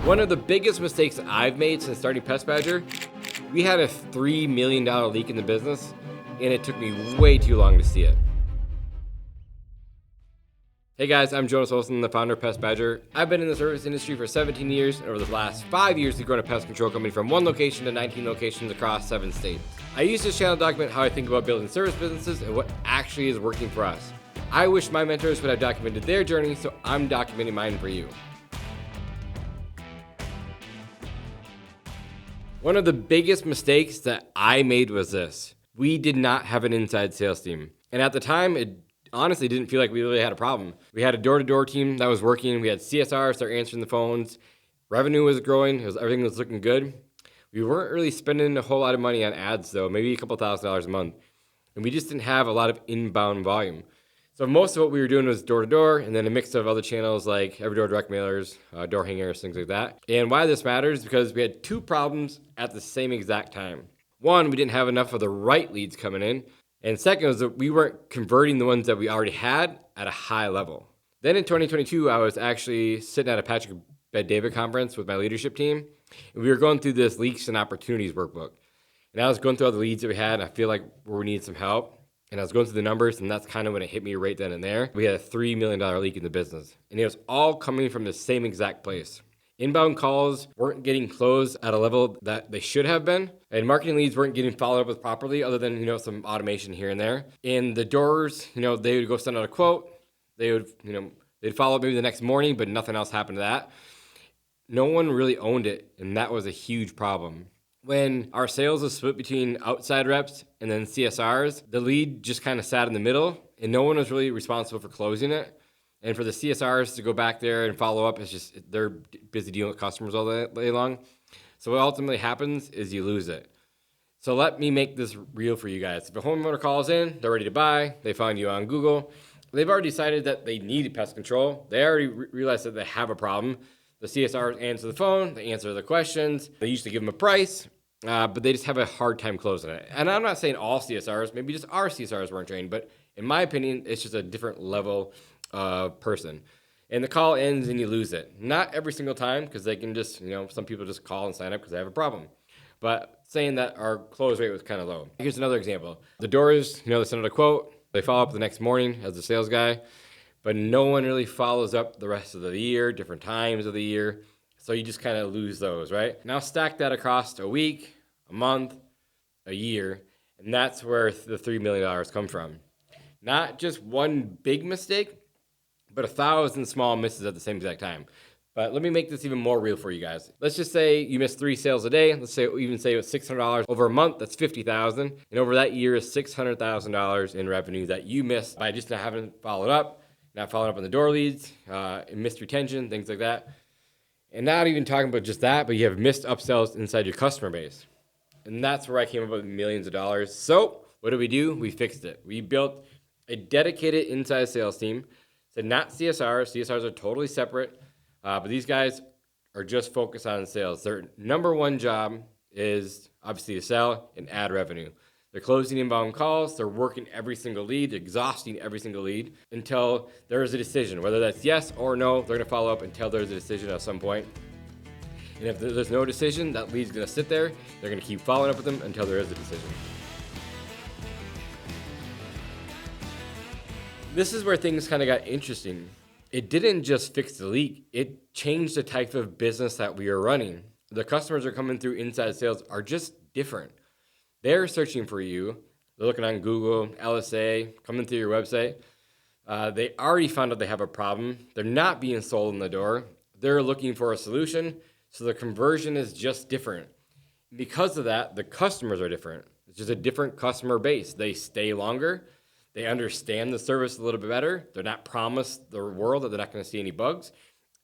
One of the biggest mistakes I've made since starting Pest Badger, we had a $3 million leak in the business, and it took me way too long to see it. Hey guys, I'm Jonas, Olson, the founder of Pest Badger. I've been in the service industry for 17 years, and over the last 5 years, we've grown a pest control company from 1 location to 19 locations across 7 states. I use this channel to document how I think about building service businesses and what actually is working for us. I wish my mentors would have documented their journey, so I'm documenting mine for you. One of the biggest mistakes that I made was this. We did not have an inside sales team. And at the time, it honestly didn't feel like we really had a problem. We had a door-to-door team that was working. We had CSRs that were answering the phones. Revenue was growing. Everything was looking good. We weren't really spending a whole lot of money on ads, though, maybe a couple $1,000s a month. And we just didn't have a lot of inbound volume. So most of what we were doing was door-to-door, and then a mix of other channels like Everydoor direct mailers, door hangers, things like that. And why this matters is because we had 2 problems at the same exact time. One, we didn't have enough of the right leads coming in. And second was that we weren't converting the ones that we already had at a high level. Then in 2022, I was actually sitting at a Patrick Bet-David conference with my leadership team, and we were going through this leaks and opportunities workbook. And I was going through all the leads that we had, and I feel like we needed some help. And I was going through the numbers, and that's kind of when it hit me right then and there. We had a $3 million leak in the business, and it was all coming from the same exact place. Inbound calls weren't getting closed at a level that they should have been, and marketing leads weren't getting followed up with properly, other than some automation here and there. And the doors, they would go send out a quote. They would, they'd follow up maybe the next morning, but nothing else happened to that. No one really owned it, and that was a huge problem. When our sales was split between outside reps and then CSRs, the lead just kind of sat in the middle, and no one was really responsible for closing it. And for the CSRs to go back there and follow up, it's just they're busy dealing with customers all day long. So what ultimately happens is you lose it. So let me make this real for you guys. If a homeowner calls in, they're ready to buy, they find you on Google, they've already decided that they need pest control, they already realized that they have a problem. The CSRs answer the phone, they answer the questions, they usually give them a price, but they just have a hard time closing it. And I'm not saying all CSRs, maybe just our CSRs weren't trained, but in my opinion, it's just a different level of person. And the call ends and you lose it. Not every single time, because they can just, some people just call and sign up because they have a problem. But saying that our close rate was kind of low. Here's another example. The doors, they send out a quote, they follow up the next morning as the sales guy, but no one really follows up the rest of the year, different times of the year. So you just kind of lose those, right? Now stack that across a week, a month, a year, and that's where the $3 million come from. Not just one big mistake, but 1,000 small misses at the same exact time. But let me make this even more real for you guys. Let's just say you miss 3 sales a day. Let's say it was $600 over a month. That's $50,000, and over that year is $600,000 in revenue that you missed by just not having followed up, not following up on the door leads, and missed retention, things like that. And not even talking about just that, but you have missed upsells inside your customer base. And that's where I came up with millions of dollars. So what did we do? We fixed it. We built a dedicated inside sales team. So not CSRs. CSRs are totally separate. But these guys are just focused on sales. Their number one job is obviously to sell and add revenue. They're closing inbound calls. They're working every single lead, exhausting every single lead until there is a decision. Whether that's yes or no, they're going to follow up until there's a decision at some point. And if there's no decision, that lead's going to sit there. They're going to keep following up with them until there is a decision. This is where things kind of got interesting. It didn't just fix the leak. It changed the type of business that we are running. The customers are coming through inside sales are just different. They're searching for you. They're looking on Google, LSA, coming through your website. They already found out they have a problem. They're not being sold in the door. They're looking for a solution. So the conversion is just different. Because of that, the customers are different. It's just a different customer base. They stay longer. They understand the service a little bit better. They're not promised the world that they're not going to see any bugs.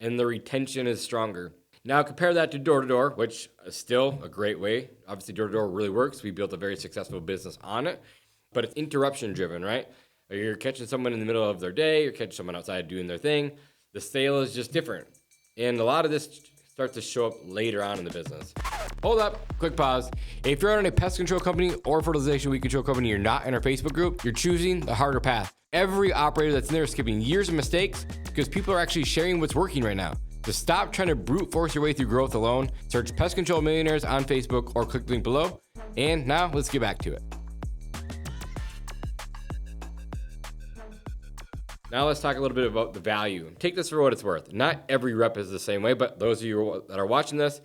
And the retention is stronger. Now compare that to door-to-door, which is still a great way. Obviously, door-to-door really works. We built a very successful business on it. But it's interruption-driven, right? You're catching someone in the middle of their day. You're catching someone outside doing their thing. The sale is just different. And a lot of this starts to show up later on in the business. Hold up, quick pause. If you're on a pest control company or fertilization weed control company, you're not in our Facebook group, you're choosing the harder path. Every operator that's in there is skipping years of mistakes because people are actually sharing what's working right now. So stop trying to brute force your way through growth alone. Search Pest Control Millionaires on Facebook or click the link below. And now let's get back to it. Now let's talk a little bit about the value. Take this for what it's worth. Not every rep is the same way, but those of you that are watching this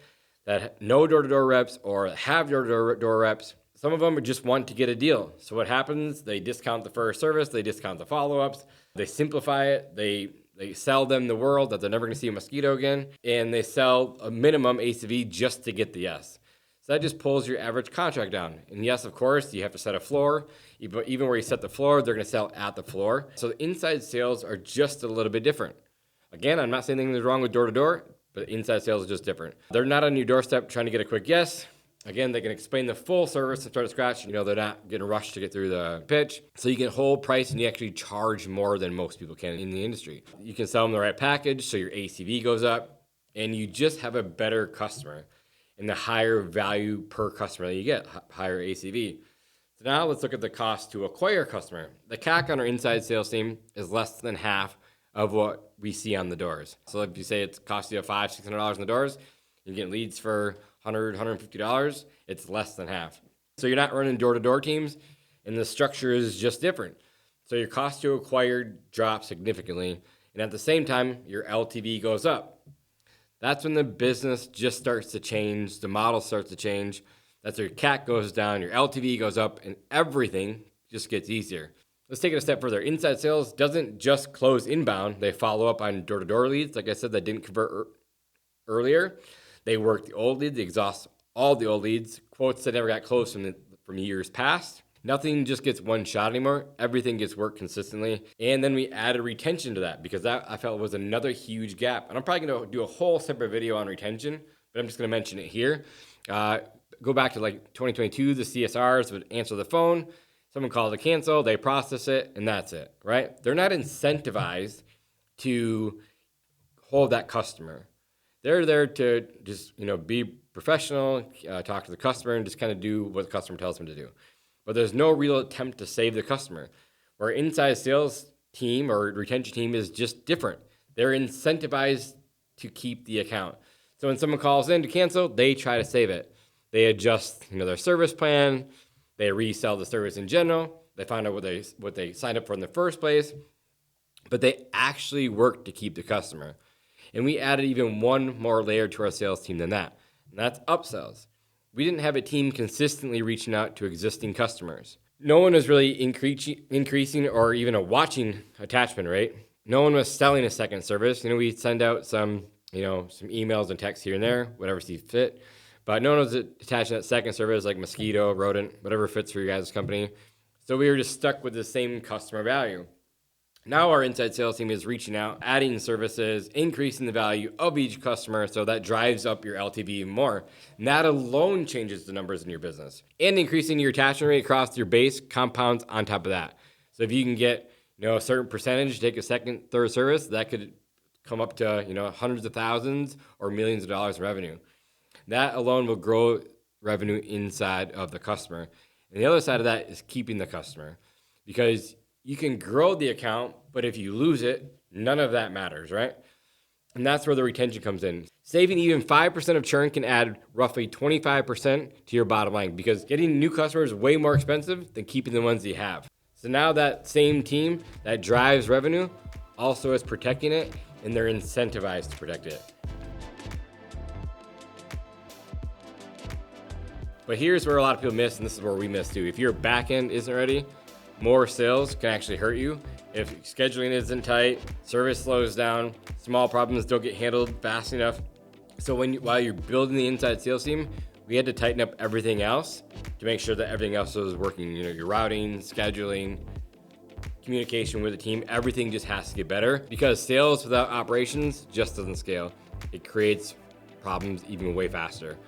that know door-to-door reps or have door-to-door reps, some of them just want to get a deal. So what happens? They discount the first service, they discount the follow-ups, they simplify it, they sell them the world that they're never going to see a mosquito again, and they sell a minimum ACV just to get the yes. So that just pulls your average contract down. And yes, of course, you have to set a floor. Even where you set the floor, they're going to sell at the floor. So the inside sales are just a little bit different. Again, I'm not saying anything is wrong with door-to-door, but inside sales is just different. They're not on your doorstep trying to get a quick yes. Again, they can explain the full service and start to scratch. They're not getting rushed to get through the pitch. So you can hold price and you actually charge more than most people can in the industry. You can sell them the right package so your ACV goes up and you just have a better customer and the higher value per customer that you get, higher ACV. So now let's look at the cost to acquire a customer. The CAC on our inside sales team is less than half of what we see on the doors. So if you say it's cost you $500, $600 on the doors, you get leads for $100, $150, it's less than half. So you're not running door-to-door teams, and the structure is just different. So your cost to acquire drops significantly, and at the same time, your LTV goes up. That's when the business just starts to change, the model starts to change. That's where your CAC goes down, your LTV goes up, and everything just gets easier. Let's take it a step further. Inside sales doesn't just close inbound. They follow up on door-to-door leads, like I said, that didn't convert earlier. They work the old leads, they exhaust all the old leads, quotes that never got closed from years past. Nothing just gets one shot anymore. Everything gets worked consistently. And then we added retention to that because that I felt was another huge gap. And I'm probably going to do a whole separate video on retention, but I'm just going to mention it here. Go back to like 2022, the CSRs would answer the phone. Someone calls to cancel, they process it, and that's it, right? They're not incentivized to hold that customer. They're there to just, be professional, talk to the customer, and just kind of do what the customer tells them to do. But there's no real attempt to save the customer. Our inside sales team or retention team is just different. They're incentivized to keep the account. So when someone calls in to cancel, they try to save it. They adjust, their service plan. They resell the service in general. They find out what they signed up for in the first place. But they actually work to keep the customer. And we added even one more layer to our sales team than that, and that's upsells. We didn't have a team consistently reaching out to existing customers. No one was really increasing or even a watching attachment rate. No one was selling a second service. We send out some emails and texts here and there, whatever sees fit. But no one was attaching that second service like mosquito, rodent, whatever fits for your guys' company. So we were just stuck with the same customer value. Now our inside sales team is reaching out, adding services, increasing the value of each customer, so that drives up your LTV even more. And that alone changes the numbers in your business. And increasing your attachment rate across your base compounds on top of that. So if you can get a certain percentage, take a second, third service, that could come up to hundreds of thousands or millions of dollars in revenue. That alone will grow revenue inside of the customer. And the other side of that is keeping the customer, because you can grow the account, but if you lose it, none of that matters, right? And that's where the retention comes in. Saving even 5% of churn can add roughly 25% to your bottom line, because getting new customers is way more expensive than keeping the ones that you have. So now that same team that drives revenue also is protecting it, and they're incentivized to protect it. But here's where a lot of people miss, and this is where we miss too. If your backend isn't ready, more sales can actually hurt you. If scheduling isn't tight, service slows down, small problems don't get handled fast enough. So while you're building the inside sales team, we had to tighten up everything else to make sure that everything else was working. Your routing, scheduling, communication with the team, everything just has to get better, because sales without operations just doesn't scale. It creates problems even way faster.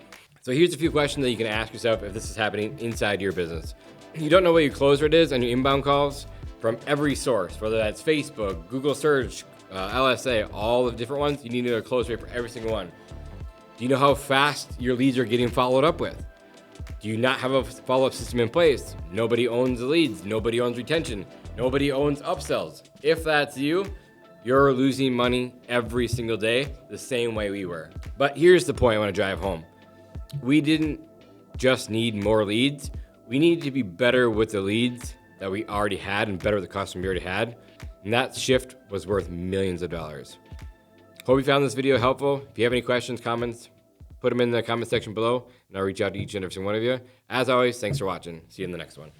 So here's a few questions that you can ask yourself if this is happening inside your business. You don't know what your close rate is on your inbound calls from every source, whether that's Facebook, Google search, LSA, all the different ones. You need to know a close rate for every single one. Do you know how fast your leads are getting followed up with? Do you not have a follow-up system in place? Nobody owns the leads. Nobody owns retention. Nobody owns upsells. If that's you, You're losing money every single day the same way we were. But here's the point I want to drive home. We didn't just need more leads. We needed to be better with the leads that we already had and better with the customer we already had. And that shift was worth millions of dollars. Hope you found this video helpful. If you have any questions, comments, put them in the comment section below, and I'll reach out to each and every single one of you. As always, thanks for watching. See you in the next one.